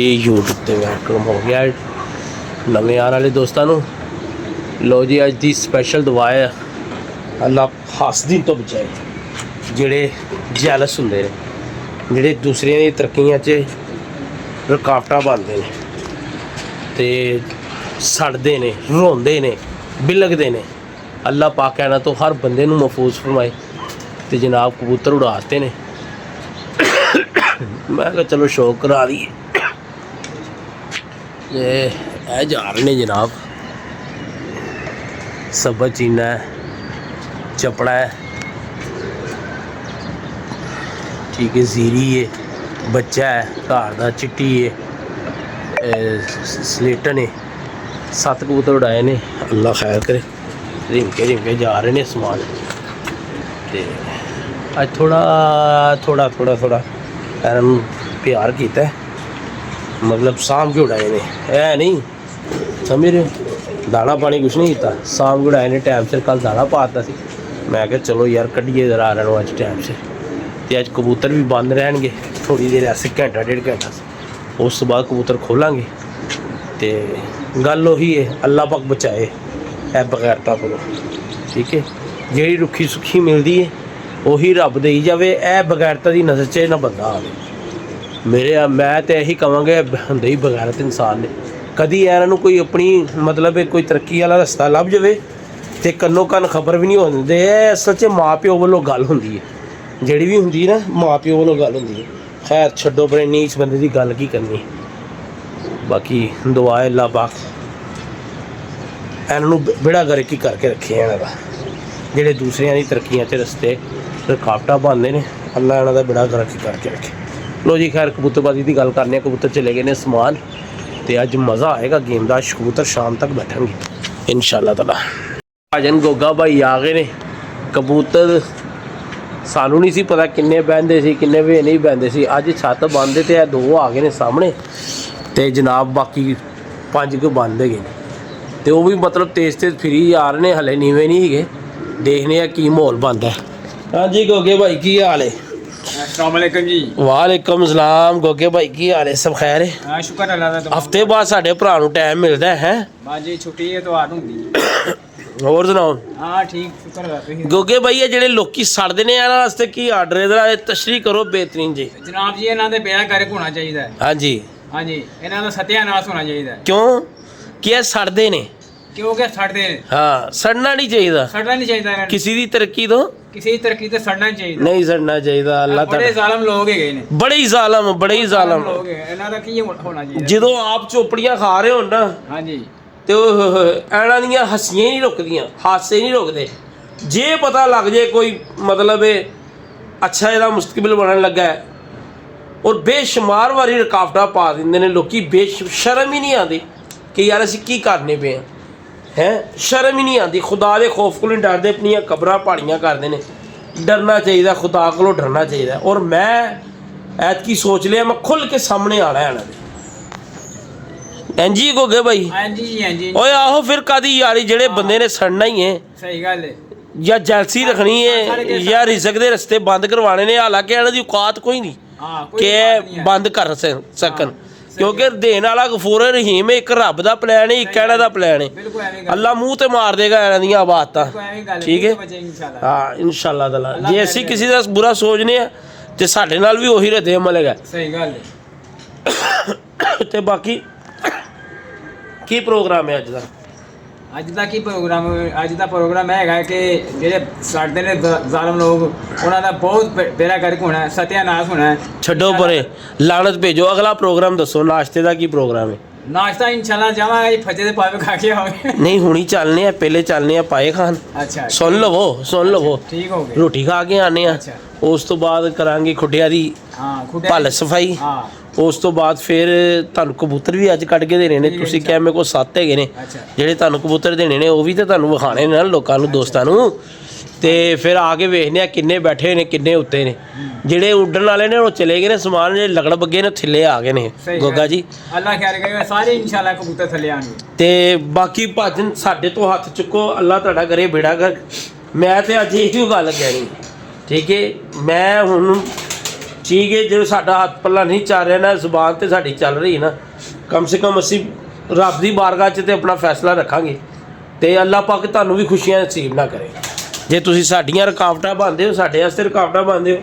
YouTube ਤੇ welcome ਹੋ ਗਿਆ ਨਵੇਂ ਆਉਣ ਵਾਲੇ ਦੋਸਤਾਂ ਨੂੰ। ਲੋ ਜੀ ਅੱਜ ਦੀ ਸਪੈਸ਼ਲ ਦੁਆ ਹੈ ਅੱਲਾ ਹਸਦੀ ਤੋਂ ਬਚਾਏ ਜਿਹੜੇ ਜੈਲਸ ਹੁੰਦੇ ਨੇ, ਜਿਹੜੇ ਦੂਸਰਿਆਂ ਦੀ ਤਰੱਕੀਆਂ 'ਚ ਰੁਕਾਵਟਾਂ ਬਣਦੇ ਨੇ ਤੇ ਸੜਦੇ ਨੇ, ਰੋਂਦੇ ਨੇ, ਬਿਲਕਦੇ ਨੇ। ਅੱਲਾ ਪਾਕ ਇਹਨਾਂ ਤੋਂ ਹਰ ਬੰਦੇ ਨੂੰ ਮਹਿਫੂਜ਼ ਫਰਮਾਏ। ਤੇ ਜਨਾਬ ਕਬੂਤਰ ਉਡਾਤੇ ਨੇ, ਮੈਂ ਕਿਹਾ ਚਲੋ ਸ਼ੌਕ ਕਰਾ ਲਈਏ। ਇਹ ਜਾ ਰਹੇ ਨੇ ਜਨਾਬ, ਸਬਜ਼ ਚੀਨਾ है, चपड़ा है, ठीक है, जीरी है, बच्चा है घर का, चिट्टी है, स्लेटन है। 7 कबूतर उड़ाए ने, अल्लाह खैर करे। रिंके रिंके जा रहे हैं समान। तो अज थोड़ा थोड़ा थोड़ा थोड़ा प्यार किया, मतलब शाम के उड़ाए ने, है नहीं समझ रहे। दाना पानी कुछ नहीं किया, शाम को उड़ाए ने टाइम से। कल दाना पाता सी, मैं क्या चलो यार कढ़िए जरा रहा अज टाइम से। तो अज कबूतर भी बंद रहनगे थोड़ी देर, ऐसे घंटा डेढ़ घंटा, उस तो बाद कबूतर खोलेंगे। तो गल उही है, अल्लाह पाक बचाए है बगैरता को, ठीक है। जी रुखी सुखी मिलती है उही रब दई जाए, ए बगैरता की नज़र च ना बंदा आए। मेरे मैं तो यही कहांगा, होंदे ही बगैरत इंसान ने। कभी इन्हां नूं कोई अपनी मतलब कोई तरक्की वाला रस्ता लभ जाए तो कन्नो कन खबर भी नहीं होंदे। असल च माँ प्यो वालों गल होंदी है, जिहड़ी भी होंदी है ना, माँ प्यो वालों गल होंदी है। खैर छड्डो पर नीच बंदे की गल की करनी। बाकी दुआ है अल्लाह पाक इन्हां नूं बेड़ा गर्क ही करके रखे इन्हां दा, जिहड़े दूसरियां दी तरक्कियां च रस्ते रुकावटां बनदे ने, अल्लाह इन्हां दा बेड़ा गर्क ही करके रखे। लो जी खैर कबूतरबाजी की गल करने, कबूतर चले गए ने समान। तो अज मज़ा आएगा गेम का, कबूतर शाम तक बैठेंगे इंशाअल्लाह ताला। भाजन गोगा भाई आ गए ने। कबूतर सानू नहीं सी पता किन्ने बहते सी किन्ने वे नहीं बहते सी। अज छत बंद तो 2 आ गए ने सामने, तो जनाब बाकी 5 को बंद है। तो वह भी मतलब तेज़ तेज़ फिरी जा रहे हैं, हले नीवे नहीं है। देखने की माहौल बनता है। हाँ जी गोगे भाई की हाल है? अस्सलाम वालेकुम जी। वालेकुम सलाम। गोगे भाई की हाल है? सब खैर है? हाँ शुक्र अल्लाह दा। हफ्ते बाद साढ़े भरा नूं टाइम मिलता है। बाजी छुट्टी है तो आ दूंगी। और सुनाओ? हाँ ठीक शुक्र अल्लाह। गोगे भाई ये जेडे लोकी सड़दे ने इन्हां वास्ते की आर्डर है? तशरीह करो बेहतरीन जी। जनाब जी इन्हां दे बेड़ा गर्क होना चाहिए। हाँ जी, हाँ जी, इन्हां दा सत्यानाश होना चाहिए। क्यों कि सड़दे ने? क्योंकि सड़दे ने। हाँ सड़ना नहीं चाहिए, सड़ना नहीं चाहिए। किसी दी तरक्की तो किसी तरक्की ते सड़ना नहीं चाहिए। नहीं सड़ना चाहिए। अल्लाह बड़े जालिम लोग है ने, बड़े ही जालिम, बड़े ही जालिम लोग है। इन्हां दा की होना चाहिए। ਜਦੋਂ आप चोपड़ियां खा रहे हो ना, हाँ जी, तो ਇਹਨਾਂ ਦੀਆਂ ਹੱਸੀਆਂ ਨਹੀਂ ਰੁਕਦੀਆਂ, ਹਾਸੇ ਨਹੀਂ ਰੁਕਦੇ। ਜੇ ਪਤਾ ਲੱਗ ਜੇ ਕੋਈ मतलब ਅੱਛਾ ਇਹਦਾ ਮੁਸਤਕਬਲ ਬਣਨ ਲੱਗਾ ਹੈ, ਔਰ ਬੇਸ਼ੁਮਾਰ ਵਾਰੀ ਰੁਕਾਵਟਾਂ ਪਾ ਦਿੰਦੇ ਨੇ ਲੋਕੀ। ਬੇਸ਼ਰਮ ਹੀ ਨਹੀਂ ਆਉਂਦੀ ਕਿ ਯਾਰ ਅਸੀਂ ਕੀ ਕਰਨੇ ਪਏ हैं, शर्म ही नहीं आती। खुदा के खौफ को नहीं डरते, अपन कबरां पहाड़ियां करते हैं। डरना चाहिए, खुदा को डरना चाहिए। और मैं ऐतकी सोच लिया मैं खुल के सामने आना है इन्हां जी गोगे भाई। हाँ जी, हाँ जी। ओए आहो फिर कादी यारी जेड़े बंदे ने सड़ना ही है, सही गल है। या जैलसी रखनी है या रिज़्क दे रस्ते बंद करवाने ने। हालांकि इन्हां दी औकात कोई नहीं कि बंद कर सकन, क्योंकि देने वाला गफूर रहीम है। एक रब का प्लैन है, एक इन्हां दा प्लैन है। अल्लाह मूँह ते मार देगा इन्हां दी आबादतां, ठीक है। हाँ इंशाअल्लाह ताला। जे असीं किसी का बुरा सोचने तो साडे नाल भी उही रद्दे अमल है। सही गल है। ते बाकी की प्रोग्राम है अज दा? ਅੱਜ ਦਾ ਕੀ ਪ੍ਰੋਗਰਾਮ? ਅੱਜ ਦਾ ਪ੍ਰੋਗਰਾਮ ਇਹ ਹੈਗਾ ਕਿ ਜਿਹੜੇ ਸਾਡੇ ਨੇ ਜ਼ਾਲਮ ਲੋਕ, ਉਹਨਾਂ ਦਾ ਬਹੁਤ ਬੇੜਾ ਗਰਕ ਹੋਣਾ ਹੈ, ਸਤਿਆਨਾਸ਼ ਹੋਣਾ ਹੈ। ਛੱਡੋ ਪਰੇ, ਲਾਨਤ ਭੇਜੋ। ਅਗਲਾ ਪ੍ਰੋਗਰਾਮ ਦੱਸੋ, ਨਾਸ਼ਤੇ ਦਾ ਕੀ ਪ੍ਰੋਗਰਾਮ ਹੈ? नाश्ता इंशाल्लाह जावांगे जी, फजे दे पावे खा के आवांगे। नहीं हुणी चलने हैं, पहले चलने हैं पाए खान। अच्छा सुन लवो, सुन लवो, ठीक हो गया। रोटी खा के आने हैं। अच्छा उस तो बाद करांगे खुडिया दी भल सफाई। उस तो बाद फिर तुहानू कबूतर भी अज कढ के देने ने। तुसीं क्या मेरे को 7 हैगे ने जिहड़े तुहानू कबूतर देने ने, वो भी तो तुहानू विखाने ने ना लोकां नू, दोस्तां नू। तो फिर आके वेखने किन्ने बैठे ने किन्ने उत्ते ने। ਜਿਹੜੇ ਉੱਡਣ ਵਾਲੇ ਨੇ ਉਹ ਚਲੇ ਗਏ ਨੇ ਸਮਾਨ, ਜਿਹੜੇ ਲਗੜ ਬੱਗੇ ਨੇ ਥੱਲੇ ਆ ਗਏ ਨੇ। ਗੋਗਾ ਜੀ ਅੱਲਾ ਖੈਰ ਕਰੇਗਾ, ਸਾਰੇ ਇਨਸ਼ਾਅੱਲਾ ਕਬੂਤਰ ਥੱਲੇ ਆਣਗੇ। ਤੇ ਬਾਕੀ ਭਾਜਨ ਸਾਡੇ ਤੋਂ ਹੱਥ ਚੁੱਕੋ, ਅੱਲਾ ਤੁਹਾਡਾ ਕਰੇ ਬੇੜਾ ਕਰ। ਮੈਂ ਤੇ ਅੱਜ ਇਹੀ ਗੱਲ ਕਹਿਣੀ, ਠੀਕ ਹੈ। ਮੈਂ ਹੁਣ ਠੀਕ ਹੈ, ਜੇ ਸਾਡਾ ਹੱਥ ਪੱਲਾ ਨਹੀਂ ਚੱਲ ਰਿਹਾ ਨਾ, ਜ਼ੁਬਾਨ ਤੇ ਸਾਡੀ ਚੱਲ ਰਹੀ ਨਾ, ਕਮ ਸੇ ਕਮ ਅਸੀਂ ਰੱਬ ਦੀ ਬਾਰਗਾਹ 'ਚ ਤੇ ਆਪਣਾ ਫੈਸਲਾ ਰੱਖਾਂਗੇ ਤੇ ਅੱਲਾਹ ਪਾਕ ਤੁਹਾਨੂੰ ਵੀ ਖੁਸ਼ੀਆਂ ਨਸੀਬ ਨਾ ਕਰੇ। ਜੇ ਤੁਸੀਂ ਸਾਡੀਆਂ ਰੁਕਾਵਟਾਂ ਬਣਦੇ ਹੋ, ਸਾਡੇ ਵਾਸਤੇ ਰੁਕਾਵਟਾਂ ਬਣਦੇ ਹੋ,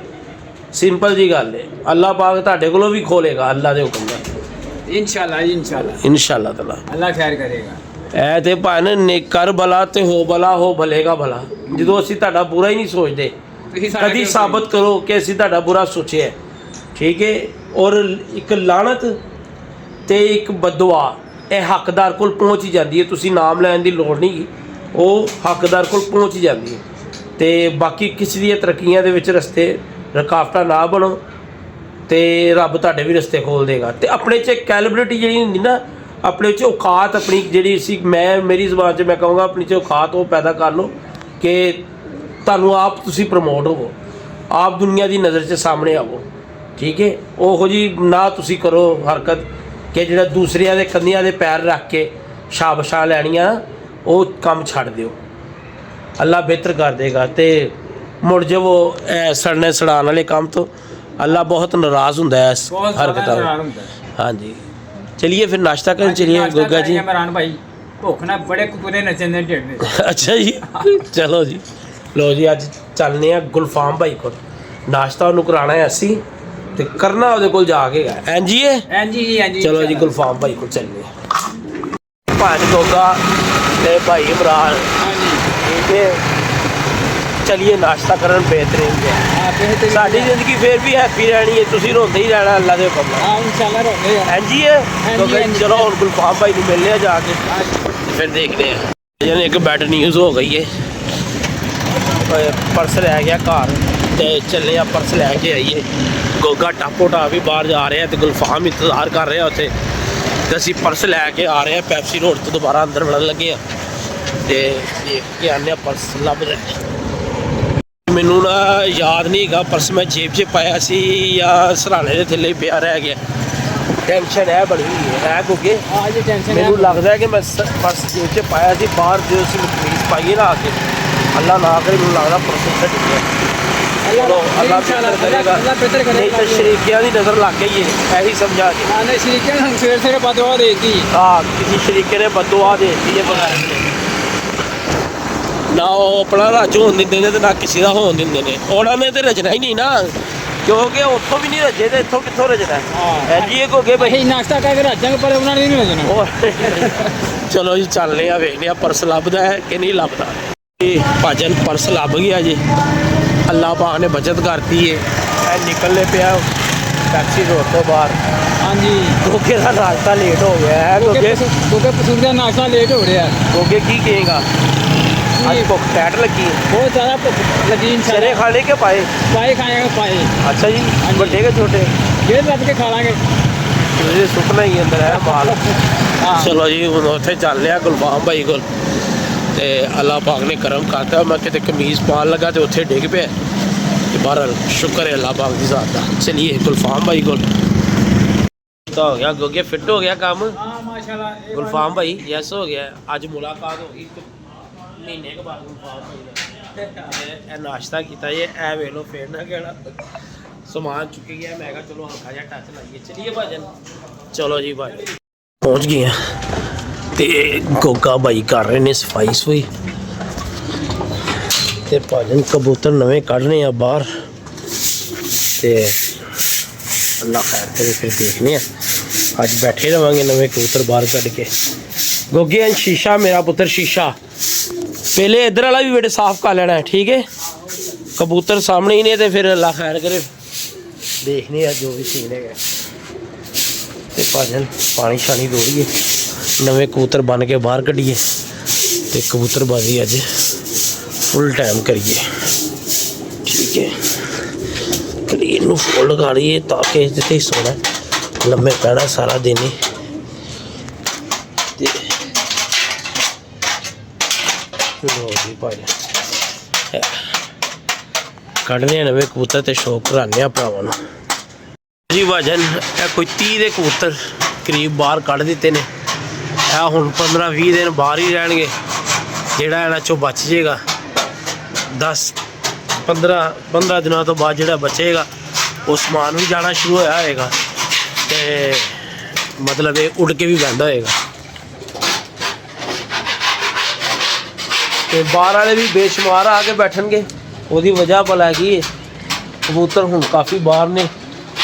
ਸਿੰਪਲ ਜੀ ਗੱਲ ਹੈ, ਅੱਲਾਹ ਪਾਕ ਤੁਹਾਡੇ ਕੋਲੋਂ ਵੀ ਖੋਲੇਗਾ ਅੱਲਾਹ ਦੇ ਹੁਕਮ ਨਾਲ, ਇਨਸ਼ਾਅੱਲਾ ਜੀ, ਇਨਸ਼ਾਅੱਲਾ ਇਨਸ਼ਾਅੱਲਾ ਤਾਲਾ। ਅੱਲਾਹ ਖੈਰ ਕਰੇਗਾ। ਐ ਤੇ ਭਾਵੇਂ ਨੇ ਕਰ ਭਲਾ ਤੇ ਹੋ ਭਲਾ, ਹੋ ਭਲੇਗਾ ਭਲਾ। ਜਦੋਂ ਅਸੀਂ ਤੁਹਾਡਾ ਬੁਰਾ ਹੀ ਨਹੀਂ ਸੋਚਦੇ, ਤੁਸੀਂ ਸਾਡਾ ਕਦੀ ਕਿਉਂ ਸਾਬਤ ਕਰੋ ਕਿ ਅਸੀਂ ਤੁਹਾਡਾ ਬੁਰਾ ਸੋਚਿਆ, ਠੀਕ ਹੈ। ਔਰ ਇੱਕ ਲਾਹਨਤ ਤੇ ਇੱਕ ਬਦਦੁਆ ਇਹ ਹੱਕਦਾਰ ਕੋਲ ਪਹੁੰਚ ਹੀ ਜਾਂਦੀ ਹੈ, ਤੁਸੀਂ ਨਾਮ ਲੈਣ ਦੀ ਲੋੜ ਨਹੀਂ, ਉਹ ਹੱਕਦਾਰ ਕੋਲ ਪਹੁੰਚ ਹੀ ਜਾਂਦੀ ਹੈ। ਤੇ ਬਾਕੀ ਕਿਸੇ ਦੀਆਂ ਤਰੱਕੀਆਂ ਦੇ ਵਿੱਚ ਰਸਤੇ ਰੁਕਾਵਟਾਂ ਨਾ ਬਣੋ ਤੇ ਰੱਬ ਤੁਹਾਡੇ ਵੀ ਰਸਤੇ ਖੋਲ੍ਹ ਦੇਗਾ। ਤੇ ਆਪਣੇ 'ਚ ਕੈਲਬਰਿਟੀ ਜਿਹੜੀ ਹੁੰਦੀ ਨਾ, ਆਪਣੇ 'ਚ ਔਕਾਤ ਆਪਣੀ ਜਿਹੜੀ ਸੀ, ਮੇਰੀ ਜ਼ੁਬਾਨ 'ਚ ਮੈਂ ਕਹੂੰਗਾ ਆਪਣੀ 'ਚ ਔਕਾਤ ਉਹ ਪੈਦਾ ਕਰ ਲਓ ਕਿ ਤੁਹਾਨੂੰ ਆਪ ਤੁਸੀਂ ਪ੍ਰਮੋਟ ਹੋਵੋ, ਆਪ ਦੁਨੀਆ ਦੀ ਨਜ਼ਰ 'ਚ ਸਾਹਮਣੇ ਆਵੋ, ਠੀਕ ਹੈ। ਉਹੋ ਜੀ ਨਾ ਤੁਸੀਂ ਕਰੋ ਹਰਕਤ ਕਿ ਜਿਹੜਾ ਦੂਸਰਿਆਂ ਦੇ ਕੰਧਿਆਂ ਦੇ ਪੈਰ ਰੱਖ ਕੇ ਸ਼ਾਬਾਸ਼ਾਂ ਲੈਣੀਆਂ, ਉਹ ਕੰਮ ਛੱਡ ਦਿਓ, ਅੱਲਾ ਬਿਹਤਰ ਕਰ ਦੇਗਾ। ਤੇ ਮੁੜ ਜਾਵੋ ਸੜਨੇ ਸੜਾਉਣ ਵਾਲੇ ਕੰਮ ਤੋਂ, ਅੱਲਾ ਬਹੁਤ ਨਾਰਾਜ਼ ਹੁੰਦਾ ਹੈ ਇਸ ਬਹੁਤ ਹਰਕਤਾਂ ਜ਼ਿਆਦਾ ਤੋਂ। ਹੁੰਦਾ ਹੈ। ਹਾਂਜੀ, ਚਲਿਏ ਫਿਰ ਨਾਸ਼ਤਾ ਕਰਨ ਚਲਿए गोगा जी। इमरान भाई भुख ना बड़े कुकुरे नचन दे ढिड में। ਅੱਛਾ ਜੀ, ਚਲੋ ਜੀ, ਲੋ ਜੀ ਅੱਜ ਚੱਲਨੇ ਆ ਗੁਲਫਾਮ ਭਾਈ ਕੋਲ, ਨਾਸ਼ਤਾ ਉਹਨੂੰ ਕਰਾਉਣਾ ਹੈ ਅਸੀਂ ਤੇ ਕਰਨਾ ਉਹਦੇ ਕੋਲ ਜਾ ਕੇ ਐਂਜੀ ਹੈ। ਹਾਂਜੀ ਜੀ, ਹਾਂਜੀ ਚਲੋ ਜੀ ਗੁਲਫਾਮ ਭਾਈ ਕੋਲ ਚੱਲਨੇ ਭਾਈ ਗੋਗਾ ਤੇ ਭਾਈ ਇਮਰਾਨ, ਹਾਂਜੀ ਠੀਕ ਹੈ। ਚਲਿए ਨਾਸ਼ਤਾ ਕਰਨ ਬਿਹਤਰੀਨ ਹੈ। ਹਾਂ ਬਿਹਤਰੀਨ ਸਾਡੀ ਜ਼ਿੰਦਗੀ ਫੇਰ ਵੀ ਹੈਪੀ ਰਹਿਣੀ ਹੈ, ਤੁਸੀਂ ਰੋਂਦੇ ਹੀ ਰਹਿਣਾ ਅੱਲਾ ਦੇ ਹੁਕਮ ਨਾਲ। ਹਾਂ ਇਨਸ਼ਾਅੱਲਾ ਰੋਣੇ ਆ। ਐਂਜੀ ਹੈ। ਹਾਂਜੀ, ਹਾਂਜੀ। ਚਲੋ ਹੁਣ ਗੁਲਫਾਮ ਭਾਈ ਨੂੰ ਮਿਲਨੇ ਆ ਜਾ ਕੇ, ਫਿਰ ਦੇਖਦੇ ਆ। ਜਾਨੀ ਇੱਕ ਬੈਡ ਨਿਊਜ਼ ਹੋ ਗਈ ਹੈ, ਪਰਸ ਰਹਿ ਗਿਆ ਘਰ ਤੇ ਚੱਲੇ ਆ ਪਰਸ ਲੈ ਕੇ ਆਈਏ। ਗੋਗਾ ਟਾਪੋ ਟਾ ਵੀ ਬਾਹਰ ਜਾ ਰਿਹਾ ਤੇ ਗੁਲਫਾਮ ਇੰਤਜ਼ਾਰ ਕਰ ਰਿਹਾ ਉੱਥੇ, ਤੇ ਅਸੀਂ ਪਰਸ ਲੈ ਕੇ ਆ ਰਹੇ ਆ ਪੈਪਸੀ ਰੋਡ ਤੋਂ ਦੁਬਾਰਾ ਅੰਦਰ ਵੜਨ ਲੱਗੇ ਆ ਤੇ ਦੇਖ ਕੇ ਆਨੇ ਆ ਪਰਸ ਲੱਭਦਾ। ਮੈਨੂੰ ਨਾ ਯਾਦ ਨਹੀਂ ਹੈਗਾ ਪਰਸ ਮੈਂ ਜੇਬ 'ਚ ਪਾਇਆ ਸੀ ਜਾਂ ਸਰਾਣੇ ਦੇ ਥੱਲੇ ਪਿਆ ਰਹਿ ਗਿਆ। ਟੈਨਸ਼ਨ ਹੈ ਬੜੀ ਹੈ ਗੋਗੇ, ਹਾਂ ਜੀ ਟੈਨਸ਼ਨ ਮੈਨੂੰ ਲੱਗਦਾ ਕਿ ਮੈਂ ਪਰਸ ਜੇਬ 'ਚ ਪਾਇਆ ਸੀ, ਬਾਹਰ ਜੋ ਅਸੀਂ ਕਮੀਜ਼ ਪਾਈਏ ਨਾ ਆ ਕੇ, ਅੱਲਾ ਨਾ ਕਰੇ ਮੈਨੂੰ ਲੱਗਦਾ ਪਰਸ ਉੱਥੇ ਡਿੱਗਿਆ। ਚਲੋ ਅੱਲਾ ਕਰੇਗਾ, ਨਹੀਂ ਤਾਂ ਸ਼ਰੀਕਿਆਂ ਦੀ ਨਜ਼ਰ ਲੱਗ ਗਈ ਹੈ, ਇਹੀ ਸਮਝਾ ਕੇ। ਹਾਂ ਨੇ ਸ਼ਰੀਕੇ ਨੇ ਸਵੇਰ ਸਵੇਰੇ ਬਦਵਾ ਦੇਤੀ। ਹਾਂ ਕਿਸੇ ਸ਼ਰੀਕੇ ਨੇ ਬਦਦੁਆ ਦੇ ਦਿੱਤੀ ਹੈ ਬਗੈਰ ਨਾ ਉਹ ਆਪਣਾ ਰਾਜ ਹੋਣ ਦਿੰਦੇ ਨੇ ਤੇ ਨਾ ਕਿਸੇ ਦਾ ਹੋਣ ਦਿੰਦੇ ਨੇ। ਉਹਨਾਂ ਨੇ ਤੇ ਰਚਨਾ ਹੀ ਨਹੀਂ ਨਾ, ਕਿਉਂਕਿ ਉੱਥੋਂ ਵੀ ਨਹੀਂ ਰਜੇ ਤੇ ਇੱਥੋਂ ਕਿੱਥੋਂ ਰਜਣਾ ਹੈ ਜੀ। ਇਹ ਗੋਗੇ ਭਾਈ ਅਸੀਂ ਨਾਸ਼ਤਾ ਕਰਕੇ ਰਾਜਾਂਗੇ ਪਰ ਉਹਨਾਂ ਨੇ ਨਹੀਂ ਰਜਣਾ। ਚਲੋ ਜੀ ਚੱਲਦੇ ਆ, ਵੇਖਦੇ ਆ ਪਰਸ ਲੱਭਦਾ ਹੈ ਕਿ ਨਹੀਂ ਲੱਭਦਾ। ਭਾਜਨ ਪਰਸ ਲੱਭ ਗਿਆ ਜੀ, ਅੱਲਾਹ ਪਾਕ ਨੇ ਬਚਤ ਕਰਤੀ ਹੈ। ਇਹ ਨਿਕਲਨੇ ਪਿਆ ਟੈਕਸੀ ਰੋਡ ਤੋਂ ਬਾਹਰ। ਹਾਂਜੀ ਗੋਗੇ ਦਾ ਨਾਸ਼ਤਾ ਲੇਟ ਹੋ ਗਿਆ ਹੈ। ਗੋਗੇ ਕਿਉਂਕਿ ਪਸੂਰ ਦਾ ਨਾਸ਼ਤਾ ਲੇਟ ਹੋ ਰਿਹਾ। ਗੋਗੇ ਕੀ ਕਹੇਗਾ, ਅੱਜ ਭੁੱਖ ਟੈਟ ਲੱਗੀ ਹੈ। ਬਹੁਤ ਜ਼ਿਆਦਾ ਭੁੱਖ ਲੱਗੀ। ਚਨੇ ਖਾਣੇ ਕੇ ਪਾਏ ਪਾਏ ਖਾਏਗਾ ਪਾਏ। ਅੱਛਾ ਜੀ, ਵੱਡੇ ਕੇ ਛੋਟੇ ਜਿਹੜੇ ਲੱਭ ਕੇ ਖਾ ਲਾਂਗੇ। ਤੁਸੀਂ ਸੁਪਨਾ ਹੀ ਅੰਦਰ ਹੈ ਮਾਲ। ਹਾਂ ਚਲੋ ਜੀ ਹੁਣ ਉੱਥੇ ਚੱਲ ਲਿਆ ਗੁਲਫਾਮ ਭਾਈ ਕੋਲ ਤੇ ਅੱਲਾਹ ਪਾਕ ਨੇ ਕਰਮ ਕਰਤਾ, ਮੈਂ ਕਿਤੇ ਕਮੀਜ਼ ਪਾਉਣ ਲੱਗਾ ਤੇ ਉੱਥੇ ਡਿੱਗ ਪਿਆ। ਤੇ ਬਹਰਹਾਲ ਸ਼ੁਕਰ ਹੈ ਅੱਲਾਹ ਪਾਕ ਦੀ ਜ਼ਾਤ ਦਾ। ਚਲਿਏ ਗੁਲਫਾਮ ਭਾਈ ਕੋਲ ਤਾਂ ਹੋ ਗਿਆ ਗੋਗੇ, ਫਿੱਟ ਹੋ ਗਿਆ ਕੰਮ। ਹਾਂ ਮਾਸ਼ਾਅੱਲਾ। ਗੁਲਫਾਮ ਭਾਈ ਯੈਸ ਹੋ ਗਿਆ, ਅੱਜ ਮੁਲਾਕਾਤ ਹੋ ਗਈ ਮਹੀਨੇ ਕੇ ਬਾਅਦ ਗੁਲਫਾਮ ਭਾਈ ਦਾ। ਇਹ ਨਾਸ਼ਤਾ ਕੀਤਾ ਜੀ, ਇਹ ਵੇਖ ਲਓ ਫੇਰ ਨਾ ਕਹਿਣਾ ਸਮਾਨ ਚੁੱਕ ਗਿਆ। ਮੈਂ ਕਿਹਾ ਚਲੋ ਹਲਕਾ ਜਿਹਾ ਟੱਚ ਲਾਈਏ। ਚਲਿਏ ਭਾਜਨ, ਚਲੋ ਜੀ ਭਾਈ ਪਹੁੰਚ ਗਏ ਆ ਤੇ ਗੋਗਾ ਭਾਈ ਕਰ ਰਹੇ ਨੇ ਸਫਾਈ ਸਫਾਈ ਤੇ ਭਾਜਨ ਕਬੂਤਰ ਨਵੇਂ ਕੱਢ ਰਹੇ ਆ ਬਾਹਰ ਤੇ ਅੱਲਾਹ ਖੈਰ ਕਰੇ ਫਿਰ ਦੇਖਨੇ ਆ। ਅੱਜ ਬੈਠੇ ਰਵਾਂਗੇ ਨਵੇਂ ਕਬੂਤਰ ਬਾਹਰ ਕੱਢ ਕੇ। ਗੋਗੇ ਅੰਸ਼ ਸ਼ੀਸ਼ਾ ਮੇਰਾ ਪੁੱਤਰ ਸ਼ੀਸ਼ਾ ਪਹਿਲੇ ਇੱਧਰ ਵਾਲਾ ਵੀ ਬੇਟੇ ਸਾਫ਼ ਕਰ ਲੈਣਾ ਹੈ, ਠੀਕ ਹੈ। ਕਬੂਤਰ ਸਾਹਮਣੇ ਹੀ ਨੇ ਤੇ ਫਿਰ ਅੱਲਾਹ ਖੈਰ ਕਰੇ ਦੇਖਨੇ ਆ ਜੋ ਵੀ ਸੀਨ ਹੈਗਾ। ਤੇ ਭਾਜਨ ਪਾਣੀ ਸ਼ਾਣੀ ਦੋੜੀਏ, ਨਵੇਂ ਕਬੂਤਰ ਬਣ ਕੇ ਬਾਹਰ ਕੱਢੀਏ ਤੇ ਕਬੂਤਰਬਾਜ਼ੀ ਅੱਜ ਫੁੱਲ ਟਾਈਮ ਕਰੀਏ, ਠੀਕ ਹੈ। ਕਲੀਨ ਨੂੰ ਫੁੱਲ ਕਰ ਲਈਏ ਤਾਂ ਕਿ ਜਿੱਥੇ ਸੋਣਾ ਲੰਮੇ ਪੈਣਾ ਸਾਰਾ ਦਿਨ ਹੀ। ਤੇ ਲੋ ਜੀ ਭਾਜੀ ਕੱਢਨੇ ਆ ਨਵੇਂ ਕਬੂਤਰ ਤੇ ਸ਼ੌਕ ਕਰਾਉਂਦੇ ਆ ਭਰਾਵਾਂ ਨੂੰ ਜੀ। ਭਾਜਨ ਇਹ ਕੋਈ 30 ਦੇ ਕਬੂਤਰ ਕਰੀਬ ਬਾਹਰ ਕੱਢ ਦਿੱਤੇ ਨੇ। ਇਹ ਹੁਣ 15-20 ਦਿਨ ਬਾਹਰ ਹੀ ਰਹਿਣਗੇ, ਜਿਹੜਾ ਇਹਨਾਂ ਚੋਂ ਬਚ ਜਾਏਗਾ 10-15 ਦਿਨਾਂ ਤੋਂ ਬਾਅਦ ਜਿਹੜਾ ਬਚੇਗਾ ਉਹ ਸਮਾਨ ਵੀ ਜਾਣਾ ਸ਼ੁਰੂ ਹੋਇਆ ਹੋਏਗਾ ਤੇ ਮਤਲਬ ਇਹ ਉੱਡ ਕੇ ਵੀ ਬਹਿੰਦਾ ਹੋਏਗਾ। ਤੇ ਬਾਹਰ ਵਾਲੇ ਵੀ ਬੇਸ਼ੁਮਾਰ ਆ ਕੇ ਬੈਠਣਗੇ। ਉਹਦੀ ਵਜ੍ਹਾ ਭਲਾ ਕੀ ਹੈ, ਕਬੂਤਰ ਹੁਣ ਕਾਫੀ ਬਾਹਰ ਨੇ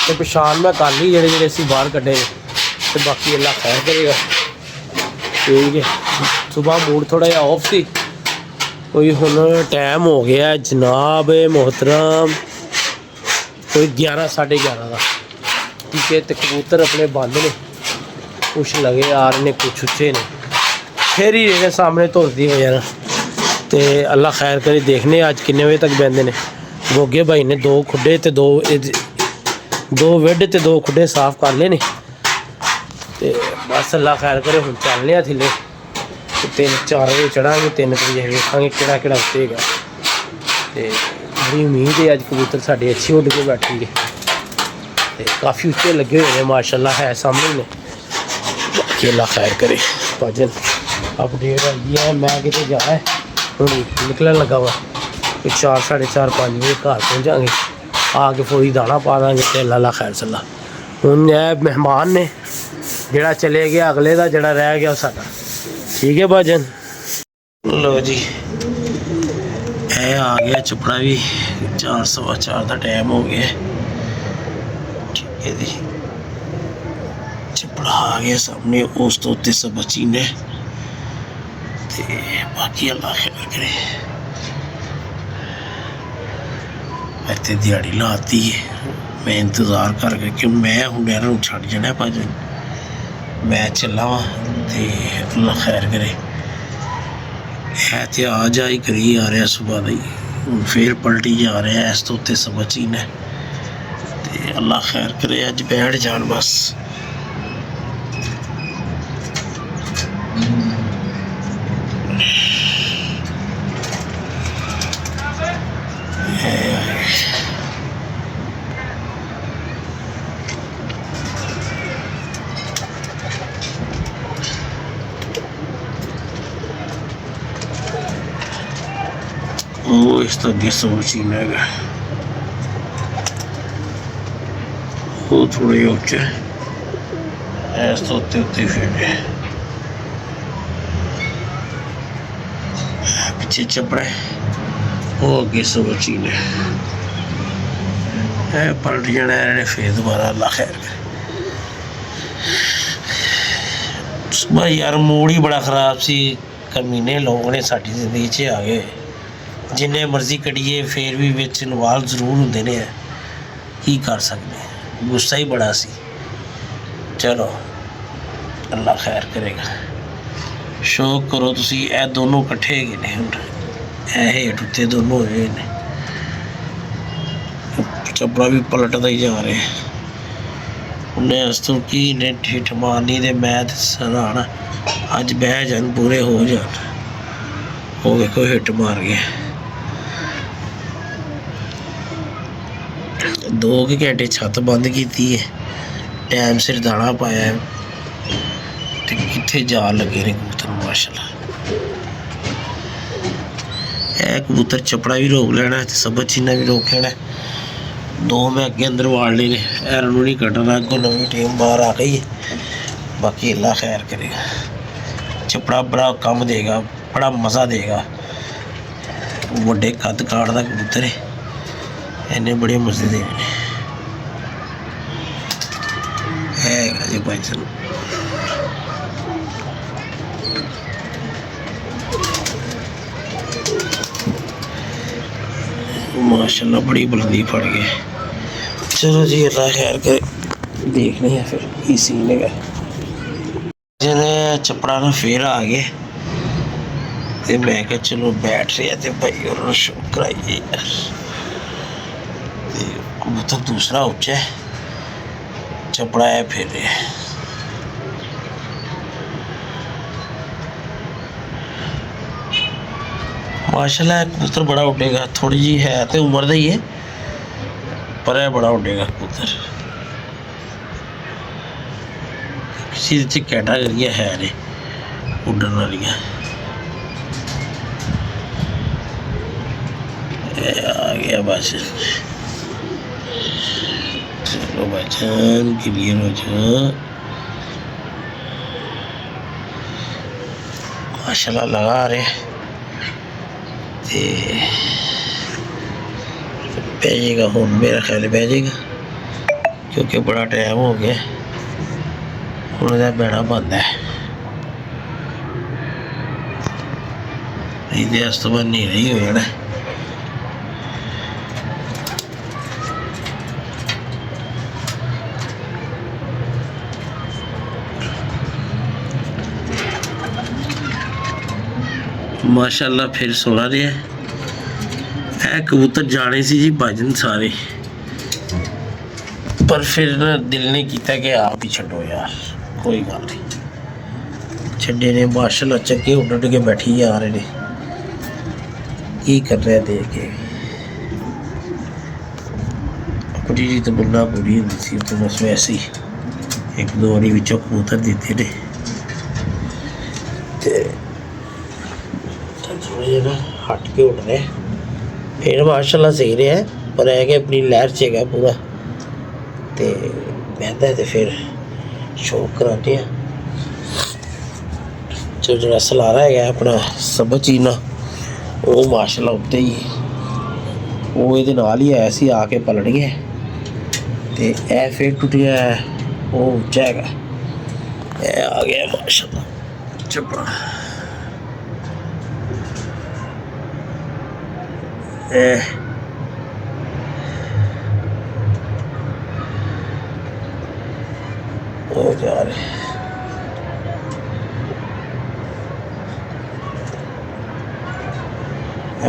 ਤੇ ਪਛਾਣ ਮੈਂ ਕਰ ਲਈ ਜਿਹੜੇ ਅਸੀਂ ਬਾਹਰ ਕੱਢੇ ਨੇ। ਤੇ ਬਾਕੀ ਅੱਲਾ ਖੈਰ ਕਰੇਗਾ। ਠੀਕ ਹੈ, ਸੁਬਾਹ ਮੂਡ ਥੋੜਾ ਜਿਹਾ ਆਫ ਸੀ। ਕੋਈ ਹੁਣ ਟਾਈਮ ਹੋ ਗਿਆ ਜਨਾਬ मोहतरम कोई 11 साढ़े 11 का। ठीक है, तो कबूतर अपने बंद ने, कुछ लगे आ रहे ने, कुछ उच्चे ने, फिर ही रहे सामने धुलती हो जाना। तो अल्लाह खैर करे, देखने अज किन्ने बजे तक बहते हैं। गोगे भाई ने 2 खुडे तो 2 विड तो 2 खुडे साफ कर ले ने। तो बस अल्लाह खैर करे, हम चलने थले 3-4 बजे चढ़ांगे, 3 बजे वेखांगे किहड़ा उत्तेगा। तो बड़ी उम्मीद है अज कबूतर साढ़े अच्छे उड़ के बैठेंगे। तो काफ़ी उच्चे लगे हुए हैं माशाल्लाह, है सामने ने। बाकी अल्लाह खैर करे। भजन अपडेट आई है, मैं कितने जाना है हूँ निकलन लगा वा। 4 साढ़े 4 5 बजे घर पहुँचांगे, आके फौरी दाना पा देंगे। तो अल्लाह खैर सल्ला। हूँ यह मेहमान ने, जड़ा चले गया अगले का, जड़ा रह गया साਡਾ। ठीक है भजन। लो जी, आ गया चपड़ा भी। 4:15 का टाइम हो गया। ठीक है जी, चपड़ा आ गया सामने। उस तो उत्ते सब बची ने। ते बाकी अल्लाह खैर करे। इतने दिहाड़ी लाती है, मैं इंतज़ार करके कि मैं हूँ नहर छड़ जाना भजन। मैं चला वा ते अल्लाह खैर करे। है तो आ जा ही करी आ रहा सुबह का ही, हूँ फिर पलटी जा रहा है। इस तो उत्ते सबची ने। ते अल्लाह खैर करे, अज बैठ जान बस। वो इस तो अगे सोचीन है, वो थोड़े उच्चे, इस तो उत्ते उत्ते फिर पिछे चपड़ा है। वो अगे सोचीन है, पलट जाना इन्हें फिर दोबारा। अल्लाह खैर करे। सुबह यार मूड ही बड़ा खराब सी। कमीने लोग ने साडी जिंदगी च आ गए। जिन्ने मर्जी कढ़िए फिर भी विच इन्वाल्व जरूर होंदे ने। की कर सकते, गुस्सा ही बड़ा सी। चलो अल्लाह खैर करेगा। शौक करो तुसी, ए दोनों कट्ठे गए ने हुण, ए हेठ उत्ते दोनों होए ने। चपड़ा भी पलटदा ही जा रहा है। उन्हें अस तो की ने ठिठ मारनी ते मैं सराहना अज बह जान, पूरे हो जान। वो देखो हिट मार गया। 2 घंटे छत बंद की है, टाइम सिर दाना पाया है। तो कितने जा लगे ने कबूतर माशाल्लाह। है कबूतर चपड़ा भी रोक लेना, सब चीना भी रोक लेना। 2 मैं अगे अंदर वाड़ ले ने, एरन नहीं कटना। अगों नवी टीम बाहर आ गई है। बाकी अल्लाह खैर करेगा। चपड़ा बड़ा काम देगा, बड़ा मज़ा देगा। वड्डे कद काट का कबूतर है, इन्हें बड़े मजे देने है जी भाई साहब। माशाल्लाह बड़ी बुलंदी फड़ गए। चलो जी अल्लाह खैर करे, देखने हैं फिर की सीन है। जिन्हें चपड़ा ना फिर आ गए तो मैं क्या चलो बैठ रहा तो भाई और शो कराइए यार। कबूतर दूसरा उच्चा है, चपड़ा है फिर माशाल्लाह। कबूतर बड़ा उड़ेगा, थोड़ी जी है तो उम्र का ही है, पर है बड़ा उड़ेगा कबूतर। किसी कैटागरियां है ने उड़न वालियां। आ गया बस। चलो भाईजान क्लियर हो जाओ। माशाल्लाह लगा रहे ते पै जाएगा हूँ, मेरा ख्याल पै जाएगा क्योंकि बड़ा टाइम हो गया हूँ। बैड़ा बंद है नहीं तो इस तो बाद न्हेरा ही हो जाना। माशाल्लाह फिर सोना रहा है कबूतर जाने सी जी भजन सारे, पर फिर ना दिल ने किया कि आप ही छो यार, कोई गल नहीं छे ने। माशाल्लाह चक्के उड़ उड़ के बैठी जा रहे ने, की कर रहे देख के अपनी जी तमन्ना पूरी होती सी तो बस वैसे ही एक दो बारी विचों कबूतर दिते ने थोड़े ना हट के उड़ रहे फिर माशाल्लाह सही रहा है, पर है कि अपनी लहर च है पूरा तो बहता है तो फिर शौक कराते हैं। जो जरा सलारा है अपना सब चीना वो माशाल्लाह उत्ते ही वो ये नाल ही आया सी आके पलट गया तो यह फिर टुट गया वो उच्चा है आ गया माशाल्लाह चपड़ा। वो जा रहे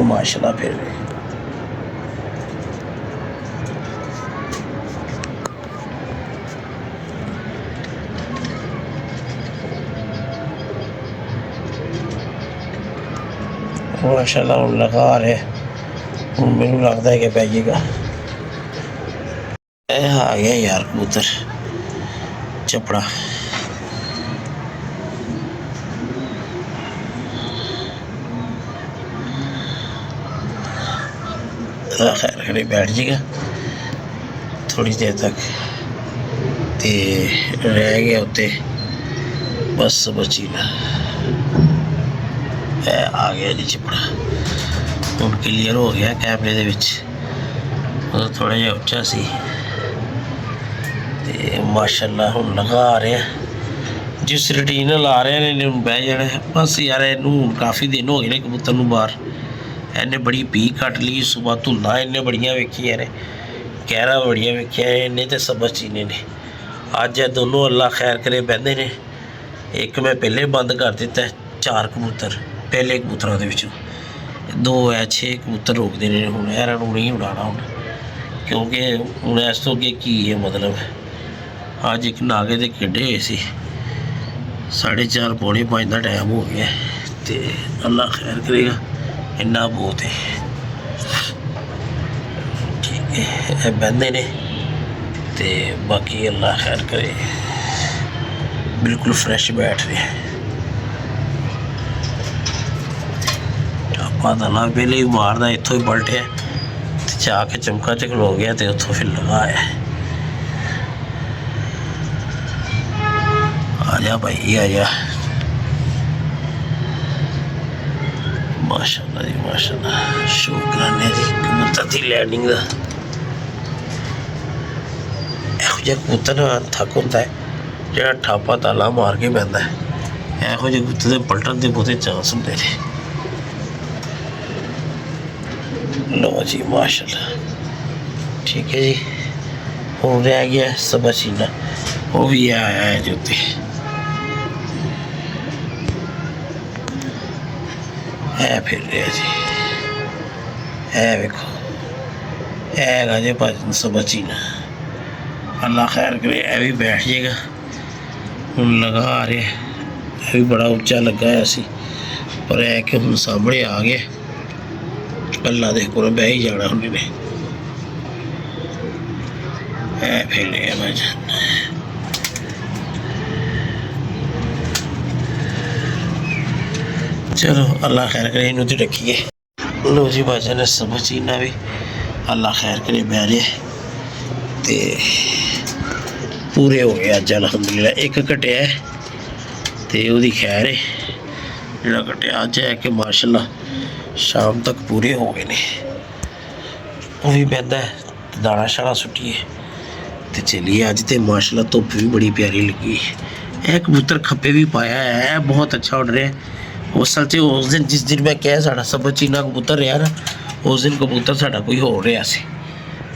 माशाल्लाह फिर भी माशाल्लाह हम लगा रहे मैनू लगता है कि पै जाएगा। आ गया यार कबूतर चपड़ा खैर खड़े बैठ जाएगा थोड़ी देर तक ते रह गया उत्ते बस बची ना आ गया जी चपड़ा ਹੁਣ क्लीयर हो गया कैमरे ਦੇ ਵਿੱਚ थोड़ा ਜਿਹਾ ਉੱਚਾ ਸੀ ਤੇ ਮਾਸ਼ਾਅੱਲਾ ਹੁਣ ਲਗਾ ਰਹੇ ਆ ਜਿਸ ਰੂਟੀਨ ਨਾਲ ਆ ਰਹੇ ਨੇ ਇਹਨੂੰ ਬਹਿ ਜਾਣਾ ਬਸ ਯਾਰ ਇਹਨੂੰ ਕਾਫੀ ਦਿਨ ਹੋ ਗਏ ਨੇ ਕਬੂਤਰ ਨੂੰ ਬਾਹਰ ਇਹਨੇ ਬੜੀ ਪੀ ਕੱਟ ਲਈ ਸਵੇਰ ਧੁੰਦਾਂ ਇਹਨੇ ਬੜੀਆਂ ਵੇਖੀਆਂ ਨੇ ਗਹਿਰਾ ਬੜੀਆਂ ਵੇਖੀਆਂ ਇਹਨੇ ਤੇ ਸਬਜ਼ ਚੀਨੇ ਨੇ ਅੱਜ ਇਹ ਦੋਨੋਂ ਅੱਲਾ ਖੈਰ ਕਰੇ ਬਹਿੰਦੇ ਨੇ ਇੱਕ ਮੈਂ ਪਹਿਲੇ ਬੰਦ ਕਰ ਦਿੱਤਾ 4 ਕਬੂਤਰ ਪਹਿਲੇ ਕਬੂਤਰਾਂ ਦੇ ਵਿੱਚੋਂ 2 है 6 कबूतर रोकते हैं हूँ यार नहीं उड़ाना हूँ क्योंकि हूँ इस तो अगे की है मतलब अज एक नागे के खेडे हुए सी 4:30 पौने 5 का टाइम हो गया तो अल्लाह खैर करेगा इन्ना बहुत है ठीक है बहते ने तो बाकी अल्लाह खैर करे बिल्कुल फ्रैश बैठ रहे पता ना पहले ही मारदा इत्थों ही पलटिया जाके चमका च खलो गया तो उतों फिर लगाया आ जा भाई आ जा माशाल्लाह जी माशाल्लाह शुक्राने जी कबूतर की लैंडिंग का यहो जिहा कबूतर थक होंदा है जो ठापा ताला मार के पैंदा है यहो जिहे कबूतर के पलटन के बहुते चांस होंदे ने। लो जी माशाल्लाह ठीक है जी हो रह गया सब सीना वो भी आया है जोते है फिर रहा जी है देखो है जी भजन सब सीना अल्लाह खैर करे यह भी बैठ जाएगा हूँ लगा रहे यह भी बड़ा उच्चा लगा है सी पर है कि हूँ सामने आ गया अल्लाह दे को बह ही जाना उन्होंने फिर मैं चलो अल्लाह खैर करे इनू तो रखिए। लो जी भाजा ने सब चीना भी अल्लाह खैर करे बह रहे ਤੇ ਪੂਰੇ ਹੋ ਗਏ ਅੱਜ ਅਲਹਮਦੁਲਿਲਾ। ਇੱਕ ਘਟਿਆ ਤੇ ਉਹਦੀ ਖੈਰ ਹੈ, ਜਿਹੜਾ ਘਟਿਆ ਅੱਜ ਹੈ ਕਿ ਮਾਸ਼ਾਅੱਲਾ ਸ਼ਾਮ ਤੱਕ ਪੂਰੇ ਹੋ ਗਏ ਨੇ। ਉਹ ਵੀ ਬਹਿੰਦਾ ਦਾਣਾ ਸ਼ਾਣਾ ਸੁੱਟੀਏ ਤੇ ਚਲੀਏ। ਅੱਜ ਤੇ ਮਾਸ਼ਾਅੱਲਾ ਧੁੱਪ ਵੀ ਬੜੀ ਪਿਆਰੀ ਲੱਗੀ। ਇਹ ਕਬੂਤਰ ਖੱਪੇ ਵੀ ਪਾਇਆ ਹੈ, ਬਹੁਤ ਅੱਛਾ ਉੱਡ ਰਿਹਾ। ਅਸਲ 'ਚ ਉਸ ਦਿਨ ਜਿਸ ਦਿਨ ਮੈਂ ਕਿਹਾ ਸਾਡਾ ਸਬਰ ਚੀਨਾ ਕਬੂਤਰ ਰਿਹਾ ਨਾ, ਉਸ ਦਿਨ ਕਬੂਤਰ ਸਾਡਾ ਕੋਈ ਹੋ ਰਿਹਾ ਸੀ।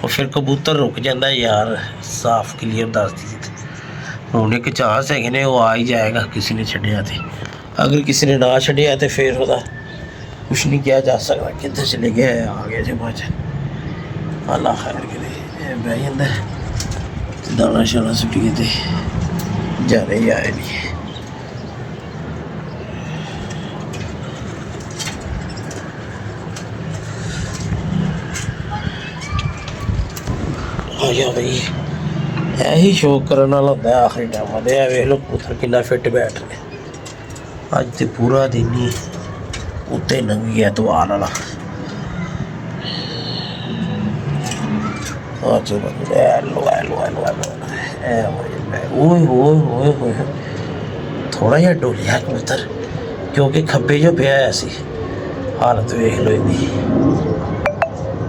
ਉਹ ਫਿਰ ਕਬੂਤਰ ਰੁਕ ਜਾਂਦਾ ਯਾਰ, ਸਾਫ਼ ਕਲੀਅਰ ਦੱਸਦੀ। ਹੁਣ ਇੱਕ ਚਾਂਸ ਹੈਗੇ ਨੇ, ਉਹ ਆ ਹੀ ਜਾਏਗਾ ਕਿਸੇ ਨੇ ਛੱਡਿਆ ਤੇ। ਅਗਰ ਕਿਸੇ ਨੇ ਨਾ ਛੱਡਿਆ ਤੇ ਫਿਰ ਉਹਦਾ ਕੁਛ ਨਹੀਂ ਕਿਹਾ ਜਾ ਸਕਦਾ। ਕਿੱਧਰ ਚਲੇ ਗਿਆ, ਆ ਗਿਆ ਜੇ ਬਾਅਦ 'ਚ ਅੱਲਾ ਖੈਰ ਕਰੇ। ਇਹ ਬਹਿ ਜਾਂਦਾ ਦਾਣਾ ਸ਼ਾਣਾ ਸੁੱਟੀਏ ਤੇ ਜਾਰੇ ਹੀ ਆਏ ਨਹੀਂ। ਆਇਆ ਬਈ, ਇਹੀ ਸ਼ੌਕ ਕਰਨ ਵਾਲਾ ਹੁੰਦਾ ਆਖਰੀ ਟਾਈਮਾਂ 'ਤੇ। ਇਹ ਵੇਖ ਲਓ ਕਬੂਤਰ ਕਿੰਨਾ ਫਿੱਟ ਬੈਠ ਰਿਹਾ। ਅੱਜ ਤੇ ਪੂਰਾ ਦਿਨ ਹੀ ਉੱਤੇ ਲੰਘ ਗਿਆ ਐਤਵਾਰ ਵਾਲਾ। ਚਲੋ ਓਏ ਹੋਏ ਹੋਏ ਹੋਏ, ਥੋੜ੍ਹਾ ਜਿਹਾ ਡੋਲਿਆ ਕਬੂਤਰ ਕਿਉਂਕਿ ਖੱਬੇ ਜੋ ਪਿਆ ਹੋਇਆ ਸੀ। ਹਾਲਤ ਵੇਖ ਲਓ ਇਹਦੀ,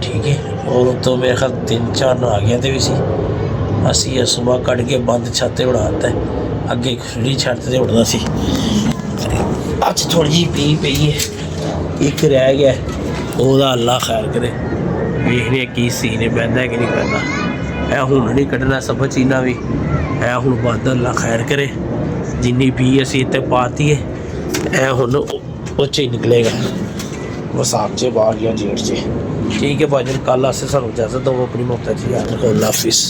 ਠੀਕ ਹੈ। ਔਰ ਉੱਤੋਂ ਮੇਰੇ ਖਿਆਲ 3-4 ਆ ਗਿਆ ਤੇ ਵੀ ਸੀ। ਅਸੀਂ ਇਹ ਸੁਬਾਹ ਕੱਢ ਕੇ ਬੰਦ ਛੱਤ 'ਤੇ ਉਡਾ ਦਿੱਤਾ। ਅੱਗੇ ਖੁੱਲ੍ਹੀ ਛੱਤ 'ਤੇ ਉੱਡਦਾ ਸੀ। ਅੱਜ ਥੋੜ੍ਹੀ ਜਿਹੀ ਪਈ ਪਈ ਹੈ, ਇੱਕ ਰਹਿ ਗਿਆ, ਉਹਦਾ ਅੱਲਾ ਖੈਰ ਕਰੇ। ਵੇਖਦੇ ਕੀ ਸੀ ਨੇ ਬਹਿੰਦਾ ਕਿ ਨਹੀਂ ਬਹਿੰਦਾ। ਇਹ ਹੁਣ ਨਹੀਂ ਕੱਢਣਾ ਸਬਰ ਚੀਨਾ ਵੀ, ਇਹ ਹੁਣ ਵੱਧ ਅੱਲਾ ਖੈਰ ਕਰੇ। ਜਿੰਨੀ ਪੀ ਅਸੀਂ ਇੱਥੇ ਪਾਤੀ ਹੈ, ਇਹ ਹੁਣ ਉਹ 'ਚ ਹੀ ਨਿਕਲੇਗਾ ਵਿਸਾਖ 'ਚ ਬਾਹਰ ਜਾਂ ਜੇਠ 'ਚ। ਠੀਕ ਹੈ ਭਾਜੀ, ਕੱਲ੍ਹ ਆਸੇ ਸਾਨੂੰ ਇਜਾਜ਼ਤ ਦਿਓ। ਆਪਣੀ ਮੁਹੱਬਤ 'ਚ ਯਾਦ ਰੱਖੋ। ਅੱਲਾ ਹਾਫਿਜ਼।